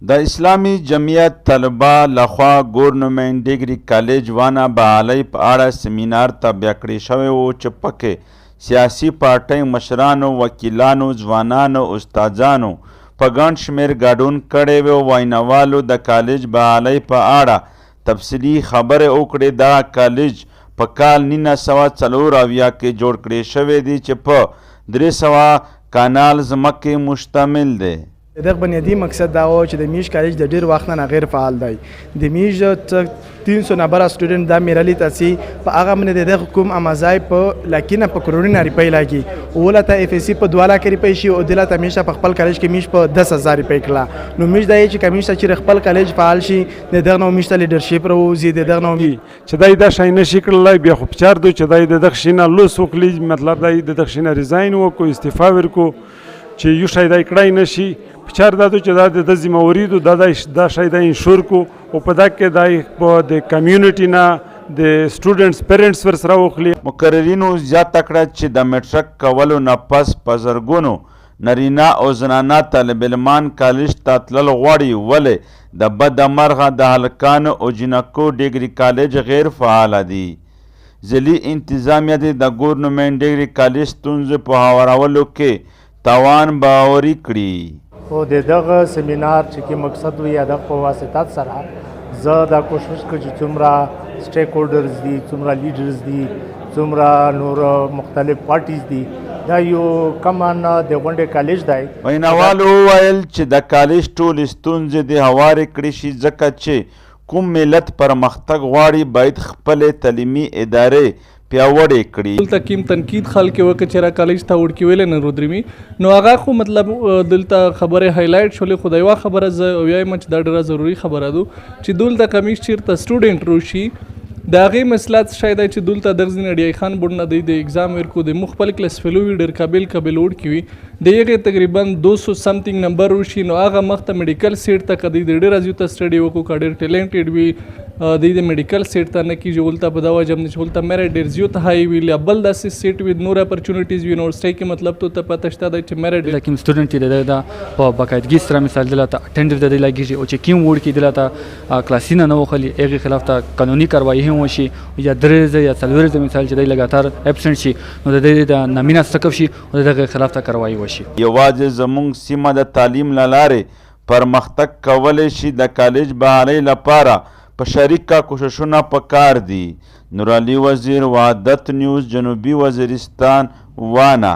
د اسلامي جمعیت طلبه لخوا ګورنمنټ ډیګري کالج وانا بحالۍ په اړه سیمینار تابع کړی شوی و چې پکې سیاسي پارټۍ مشرانو، وکیلانو، ځوانانو، استادانو په ګڼ شمېر ګډون کړی و. ویناوالو د کالج بحالۍ په اړه تفصیلي خبرې وکړې. دغه کالج په کال 1984 کې جوړ کړی شوی دی چې په 300 کانال ځمکې مشتمل دی. دغه بنیادی مقصد دا و چې د میش کالج د ډیر وخت نه غیر فعال دی. د میش 300 نفر سټوډنټ دا میرالي تاسي په هغه باندې د حکومت امازای په لکینه په کروڑونه روپۍ لاګي ولته اف اس سی په 2 لک روپۍ شي او دلته میشه په خپل کالج کې میش په 10000 روپۍ کړه. نو میش دا چې کمیشه چې خپل کالج فعال شي دغه نو میش ته لیډرشپ راوځي دغه نو چې دای دا شای نشي کړلای بیا خو پچار دو چې دای د دښینه لوس وکړي مطلب دای د دښینه ریزاین وکړو استعفا ورکو چې یو شای دای کړای نشي پچار دا چې دا د ذمہواری دا شای دا انشور کو او په دا کې دای په د کمیونټي نه د سټوډنټس پیرنټس ور سره وخلی. مقررینو زیاته کړه چې د میټرک کولو نه پس په زرګونو نرینا او زنانه طالب علمان کالج ته تلل غواړي ولې د بد مرغه د هلکانو او جنکو ډیګري کالج غیر فعال دي. ځلي انتظامیه د ګورنمنټ ډیګري کالج ستونزې په هوارولو کې تاوان باوري کړي. او دغه سیمینار چې مقصد وي د په واسطه سره زه دا کوشش کوم چې څومره سټیک هولډرز دي، څومره لیډرز دي، څومره نور مختلف پارټیز دي دا یو کمان د غونډې کالج دی. ویناوالو وویل چې د کالج ټول ستونزې د هوارې کړي شي ځکه چې کوم ملت پرمختګ غواړي باید خپل تعلیمي ادارې پیاوړې کړي. دلته کیم تنقید خلک وکړي چې را کالج ته وړ کې ویل نه رودرمي نو هغه خو مطلب دلته خبره هایلایټ شولې خدای وا خبره زه وایم چې دا ډیره ضروری خبره ده چې دلته کمیش چیرته سټوډنټ روشي دا غي مسلات شاید چې دلته درځین اډی خان بډنه د ایگزام ورکو د مخبل کلاس فلو ډیر قابل وړ کی دغه تقریبا 200 سمثینګ نمبر وشي نو هغه مخته میډیکل سیټ ته کدی ډیر ازیو ته سټډي وکړو کډیر ټیلنټډ وی د میډیکل سیټ ته نه کی جوړتا په دا وجه نه چولتا میرټ ډیر زیو ته هاي وی بل د سیټ وذ نور اپورچونټیز یونیورسيټي کې مطلب ته پته شته د چې میرټ لکه سټوډنټ د په باقاعدګي سره مثال دلته اټینډ د لګیږي او چې کیم وړ کې دلته کلاسینه نه وخلی هغه خلاف ته قانوني کاروایی هم وشي یا درې یا څلور مثال چې د لګاتار ابسنټ شي نو د دې د نامینه سکف شي او دغه خلاف ته کاروایی وشي. یوازې زموږ سیمه د تعلیم لارې پرمختګ کولی شي. د کالج بحالۍ لپاره په شریکه کوششونه پکار دي. نورعلي وزیر، وحدت نیوز، جنوبي وزیرستان، وانا.